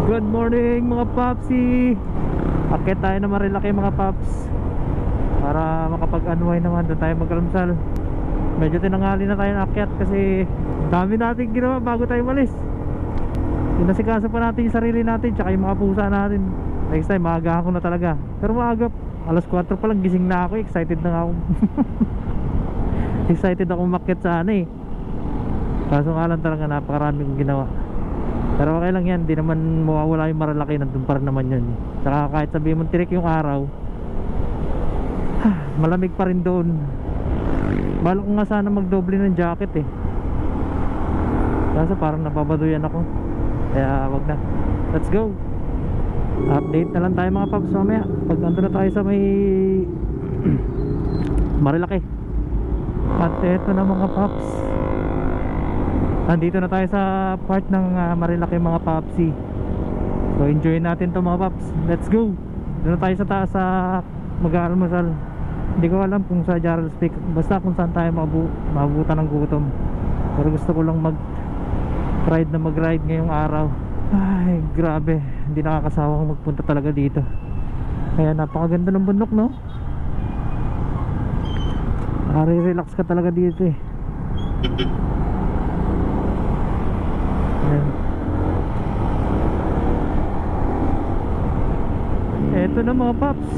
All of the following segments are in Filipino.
Good morning mga papsi. Akit tayo na Marilaki mga paps, para makapag-unwind naman. Doon tayo magkaramsal. Medyo tinanghali na tayo na akyat kasi dami natin ginawa bago tayo malis. Inasikaso pa natin yung sarili natin tsaka yung mga pusa natin. Next time maaga ako na talaga. Pero maaga, alas 4 pa lang gising na ako. Excited na nga ako. Excited ako umakyat sa ano eh. Kaso nga lang talaga napakarami kong ginawa. Pero okay lang yan, di naman mawawala yung Marilaki, nandun pa rin naman yun. Tsaka kahit sabihin mong tirik yung araw, malamig pa rin doon. Balak ko nga sana magdoble ng jacket eh. Kaso parang nababaduyan ako. Kaya wag na. Let's go. Update na lang tayo mga paps mamaya pag nandun na tayo sa may Marilaki. At eto na mga paps, andito na tayo sa part ng Marilaki mga papsi. So enjoy natin to mga paps. Let's go. Doon na tayo sa taas sa mag-aalmusal. Hindi ko alam kung sa Gerald's Peak, basta kung saan tayo mabutan ng gutom. Pero gusto ko lang mag-ride ngayong araw. Ay grabe, hindi nakakasawa kung magpunta talaga dito. Kaya napakaganda ng bundok no. Nakare-relax ka talaga dito eh. Eto na mga paps.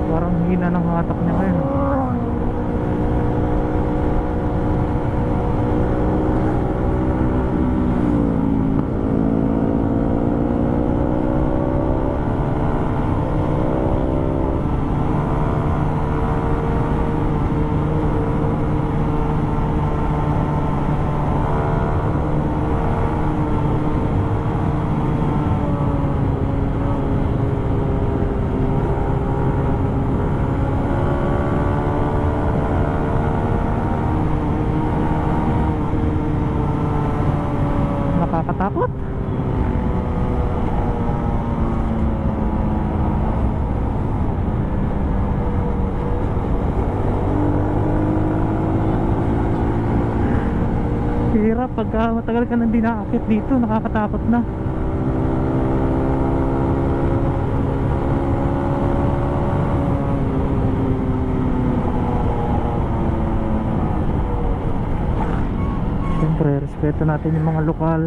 Parang hina ng hatak niya ngayon. Nakakatakot. Hirap pagka matagal ka nang di naakit dito, nakakatakot na. Siyempre, respeto natin yung mga lokal.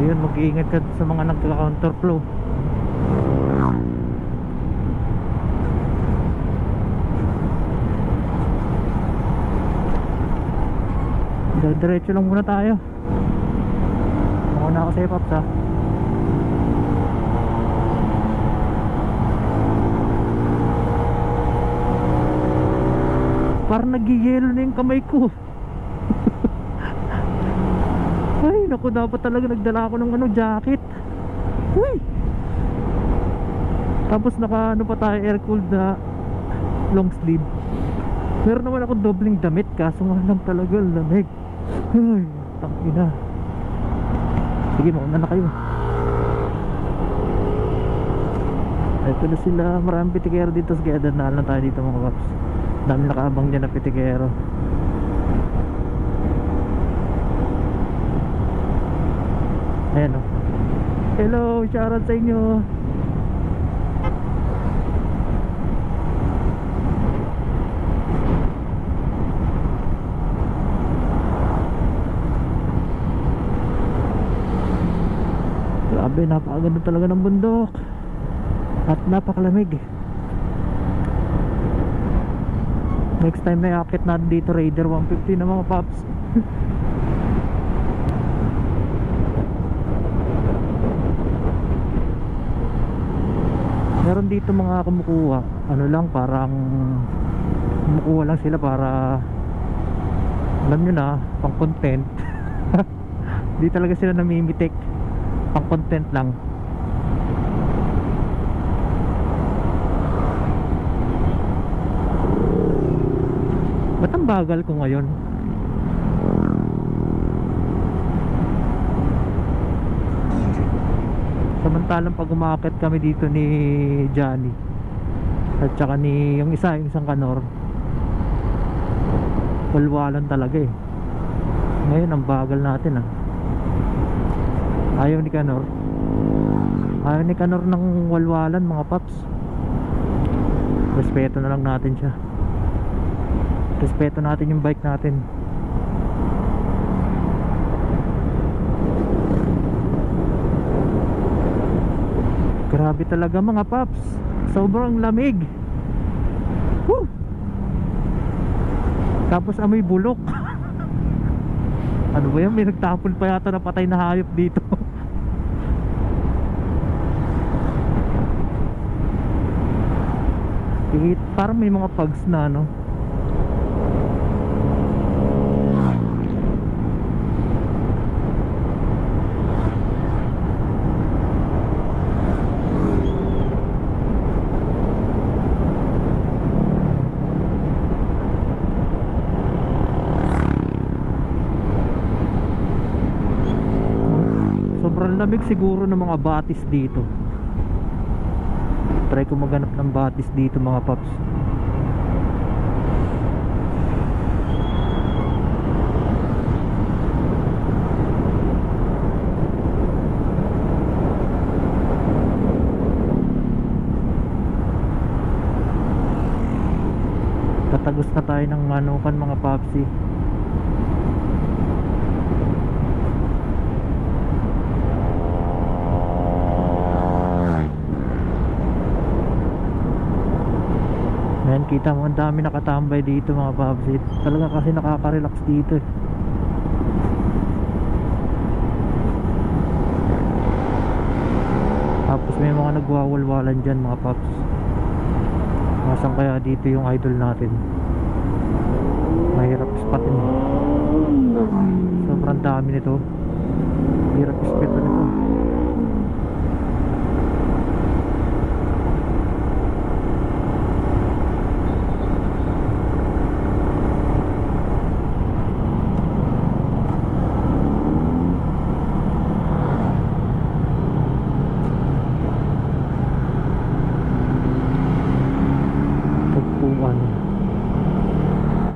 Ayun, mag-iingat ka sa mga nagka-counterflow. Diretso lang muna tayo. Mauna ako sa paps ha. Parang nag-yelo na yung kamay ko. Ay naku, dapat talaga nagdala ako ng jacket. Uy! Tapos naka pa tayo, air cooled na long sleeve. Meron naman ako dobling damit, kaso nga lang talaga lamig. Ay, tangina. Sige, mauna na kayo. Ito na sila, maraming pitikero dito. Kaya danaan lang tayo dito mga paps. Dami nakaabang dyan na pitikero. Ayan o. Hello, shoutout sa inyo. Grabe, napakaganda talaga ng bundok. At napakalamig. Next time na iakit natin dito Raider 150 na mga paps. Meron dito mga kumukuha, ano lang, parang kumukuha lang sila para, alam nyo na, pang content. Di talaga sila namimitik, pang content lang. Ba't ang bagal ko ngayon? Samantalang pag umakit kami dito ni Johnny at saka ni yung isang kanor, walwalan talaga eh. Ngayon ang bagal natin ah. Ayaw ni kanor ng walwalan mga paps. Respeto na lang natin siya. Respeto natin yung bike natin. Grabe talaga mga paps, sobrang lamig. Woo! Tapos amoy bulok. Ano ba yan, may nagtapon pa yata na patay na hayop dito. Parang may mga pugs na no. Sobrang lamig siguro ng mga batis dito. Try ko maghanap ng batis dito mga paps. Tatagos na tayo ng manukan mga papsi. Ayan, kita mo ang dami nakatambay dito mga babsit. Talaga kasi nakaka-relax dito eh. Tapos may mga nagwawalwalan dyan mga paps. Nasaan kaya dito yung idol natin? Mahirap spotin. Sobrang dami nito. Hirap spotin nito.